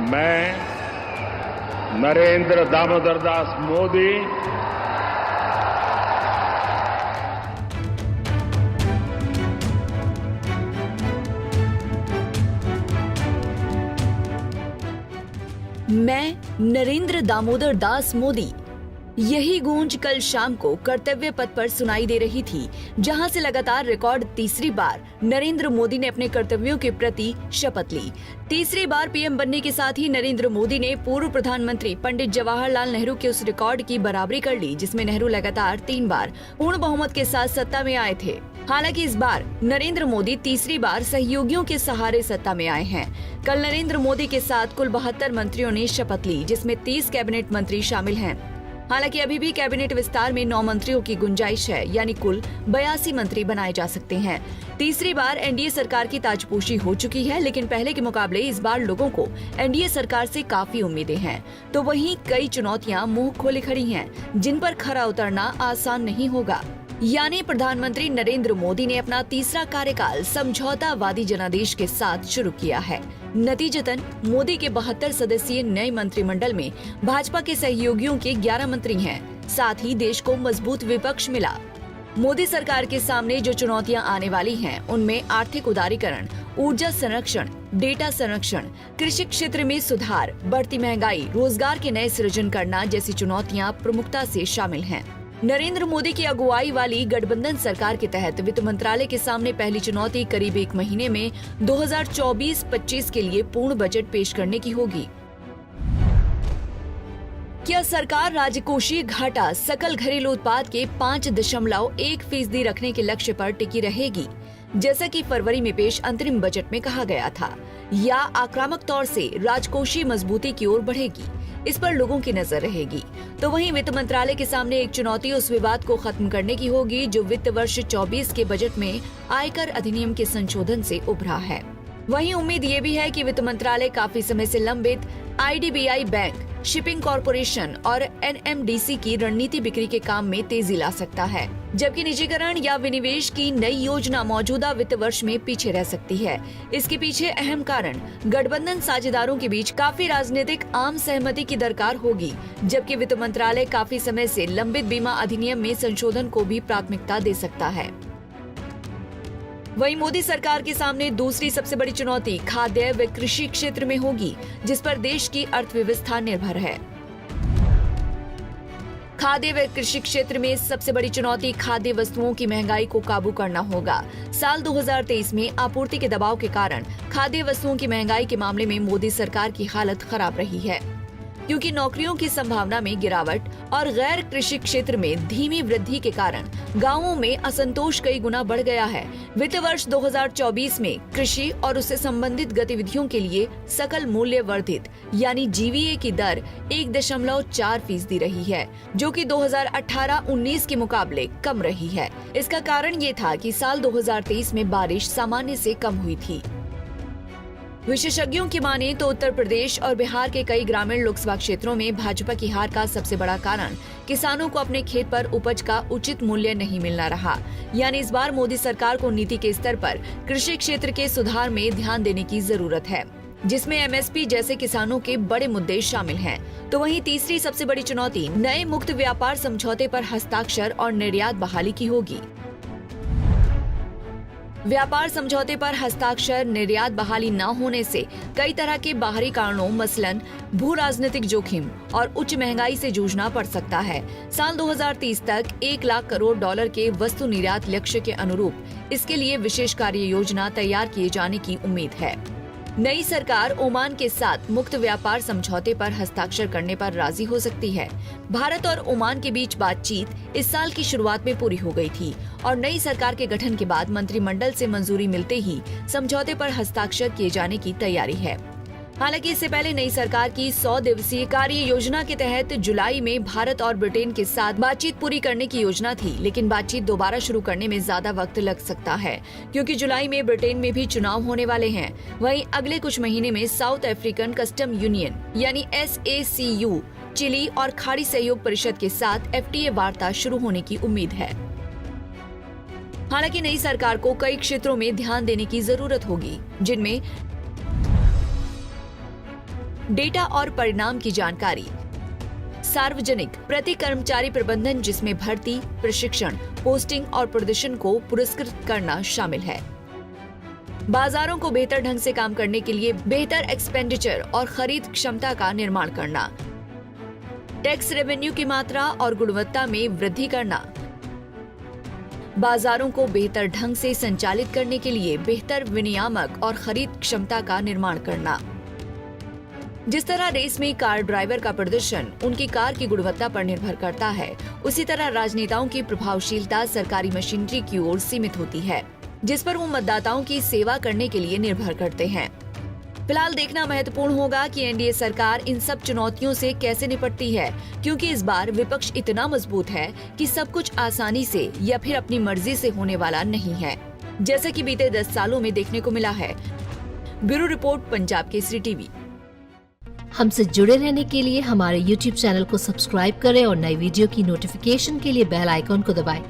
मैं नरेंद्र दामोदर दास मोदी मैं नरेंद्र दामोदर दास मोदी। यही गूंज कल शाम को कर्तव्य पथ पर सुनाई दे रही थी, जहां से लगातार रिकॉर्ड तीसरी बार नरेंद्र मोदी ने अपने कर्तव्यों के प्रति शपथ ली। तीसरी बार पीएम बनने के साथ ही नरेंद्र मोदी ने पूर्व प्रधानमंत्री पंडित जवाहरलाल नेहरू के उस रिकॉर्ड की बराबरी कर ली, जिसमें नेहरू लगातार 3 बार पूर्ण बहुमत के साथ सत्ता में आए थे। हालांकि इस बार नरेंद्र मोदी तीसरी बार सहयोगियों के सहारे सत्ता में आए हैं। कल नरेंद्र मोदी के साथ कुल 72 मंत्रियों ने शपथ ली, जिसमें 30 कैबिनेट मंत्री शामिल हैं। हालांकि अभी भी कैबिनेट विस्तार में 9 मंत्रियों की गुंजाइश है, यानी कुल 82 मंत्री बनाए जा सकते हैं। तीसरी बार एनडीए सरकार की ताजपोशी हो चुकी है, लेकिन पहले के मुकाबले इस बार लोगों को एनडीए सरकार से काफी उम्मीदें हैं। तो वहीं कई चुनौतियां मुंह खोले खड़ी हैं, जिन पर खरा उतरना आसान नहीं होगा। यानी प्रधानमंत्री नरेंद्र मोदी ने अपना तीसरा कार्यकाल समझौतावादी जनादेश के साथ शुरू किया है। नतीजतन मोदी के 72 सदस्यीय नए मंत्रिमंडल में भाजपा के सहयोगियों के 11 मंत्री हैं। साथ ही देश को मजबूत विपक्ष मिला। मोदी सरकार के सामने जो चुनौतियां आने वाली हैं, उनमें आर्थिक उदारीकरण, ऊर्जा संरक्षण, डेटा संरक्षण, कृषि क्षेत्र में सुधार, बढ़ती महंगाई, रोजगार के नए सृजन करना जैसी चुनौतियां प्रमुखता से शामिल हैं। नरेंद्र मोदी की अगुवाई वाली गठबंधन सरकार के तहत वित्त मंत्रालय के सामने पहली चुनौती करीब 1 महीने में 2024-25 के लिए पूर्ण बजट पेश करने की होगी। क्या सरकार राजकोषीय घाटा सकल घरेलू उत्पाद के 5.1% रखने के लक्ष्य पर टिकी रहेगी, जैसा कि फरवरी में पेश अंतरिम बजट में कहा गया था, या आक्रामक तौर से राजकोषीय मजबूती की ओर बढ़ेगी? इस पर लोगों की नजर रहेगी। तो वहीं वित्त मंत्रालय के सामने एक चुनौती उस विवाद को खत्म करने की होगी, जो वित्त वर्ष 24 के बजट में आयकर अधिनियम के संशोधन से उभरा है। वहीं उम्मीद ये भी है कि वित्त मंत्रालय काफी समय से लंबित आईडीबीआई बैंक, शिपिंग कॉरपोरेशन और एनएमडीसी की रणनीति बिक्री के काम में तेजी ला सकता है, जबकि निजीकरण या विनिवेश की नई योजना मौजूदा वित्त वर्ष में पीछे रह सकती है। इसके पीछे अहम कारण गठबंधन साझेदारों के बीच काफी राजनीतिक आम सहमति की दरकार होगी, जबकि वित्त मंत्रालय काफी समय से लंबित बीमा अधिनियम में संशोधन को भी प्राथमिकता दे सकता है। वहीं मोदी सरकार के सामने दूसरी सबसे बड़ी चुनौती खाद्य व कृषि क्षेत्र में होगी, जिस पर देश की अर्थव्यवस्था निर्भर है। खाद्य व कृषि क्षेत्र में सबसे बड़ी चुनौती खाद्य वस्तुओं की महंगाई को काबू करना होगा। साल 2023 में आपूर्ति के दबाव के कारण खाद्य वस्तुओं की महंगाई के मामले में मोदी सरकार की हालत खराब रही है, क्योंकि नौकरियों की संभावना में गिरावट और गैर कृषि क्षेत्र में धीमी वृद्धि के कारण गांवों में असंतोष कई गुना बढ़ गया है। वित्त वर्ष 2024 में कृषि और उससे संबंधित गतिविधियों के लिए सकल मूल्य वर्धित यानी जीवीए की दर 1.4% रही है, जो कि 2018-19 के मुकाबले कम रही है। इसका कारण ये था कि साल 2023 में बारिश सामान्य से कम हुई थी। विशेषज्ञों की माने तो उत्तर प्रदेश और बिहार के कई ग्रामीण लोकसभा क्षेत्रों में भाजपा की हार का सबसे बड़ा कारण किसानों को अपने खेत पर उपज का उचित मूल्य नहीं मिलना रहा। यानी इस बार मोदी सरकार को नीति के स्तर पर कृषि क्षेत्र के सुधार में ध्यान देने की जरूरत है, जिसमें एमएसपी जैसे किसानों के बड़े मुद्दे शामिल हैं। तो वहीं तीसरी सबसे बड़ी चुनौती नए मुक्त व्यापार समझौते पर हस्ताक्षर और निर्यात बहाली की होगी। व्यापार समझौते पर हस्ताक्षर, निर्यात बहाली न होने से कई तरह के बाहरी कारणों मसलन भू राजनीतिक जोखिम और उच्च महंगाई से जूझना पड़ सकता है। साल 2030 तक 1 लाख करोड़ डॉलर के वस्तु निर्यात लक्ष्य के अनुरूप इसके लिए विशेष कार्य योजना तैयार किए जाने की उम्मीद है। नई सरकार ओमान के साथ मुक्त व्यापार समझौते पर हस्ताक्षर करने पर राजी हो सकती है। भारत और ओमान के बीच बातचीत इस साल की शुरुआत में पूरी हो गई थी और नई सरकार के गठन के बाद मंत्रिमंडल से मंजूरी मिलते ही समझौते पर हस्ताक्षर किए जाने की तैयारी है। हालांकि इससे पहले नई सरकार की 100 दिवसीय कार्य योजना के तहत जुलाई में भारत और ब्रिटेन के साथ बातचीत पूरी करने की योजना थी, लेकिन बातचीत दोबारा शुरू करने में ज्यादा वक्त लग सकता है, क्योंकि जुलाई में ब्रिटेन में भी चुनाव होने वाले हैं। वहीं अगले कुछ महीने में साउथ अफ्रीकन कस्टम यूनियन यानी SACU, चिली और खाड़ी सहयोग परिषद के साथ FTA वार्ता शुरू होने की उम्मीद है। हालांकि नई सरकार को कई क्षेत्रों में ध्यान देने की जरूरत होगी, जिनमें डेटा और परिणाम की जानकारी, सार्वजनिक प्रति कर्मचारी प्रबंधन जिसमें भर्ती, प्रशिक्षण, पोस्टिंग और प्रदर्शन को पुरस्कृत करना शामिल है। बाजारों को बेहतर ढंग से काम करने के लिए बेहतर एक्सपेंडिचर और खरीद क्षमता का निर्माण करना, टैक्स रेवेन्यू की मात्रा और गुणवत्ता में वृद्धि करना, बाजारों को बेहतर ढंग से संचालित करने के लिए बेहतर विनियामक और खरीद क्षमता का निर्माण करना। जिस तरह रेस में कार ड्राइवर का प्रदर्शन उनकी कार की गुणवत्ता पर निर्भर करता है, उसी तरह राजनेताओं की प्रभावशीलता सरकारी मशीनरी की ओर सीमित होती है, जिस पर वो मतदाताओं की सेवा करने के लिए निर्भर करते हैं। फिलहाल देखना महत्वपूर्ण होगा कि एनडीए सरकार इन सब चुनौतियों से कैसे निपटती है, क्योंकि इस बार विपक्ष इतना मजबूत है कि सब कुछ आसानी से या फिर अपनी मर्जी से होने वाला नहीं है, जैसे कि बीते 10 सालों में देखने को मिला है। Bureau report, Punjab Kesari TV. हमसे जुड़े रहने के लिए हमारे YouTube चैनल को सब्सक्राइब करें और नई वीडियो की नोटिफिकेशन के लिए बेल आइकॉन को दबाएं।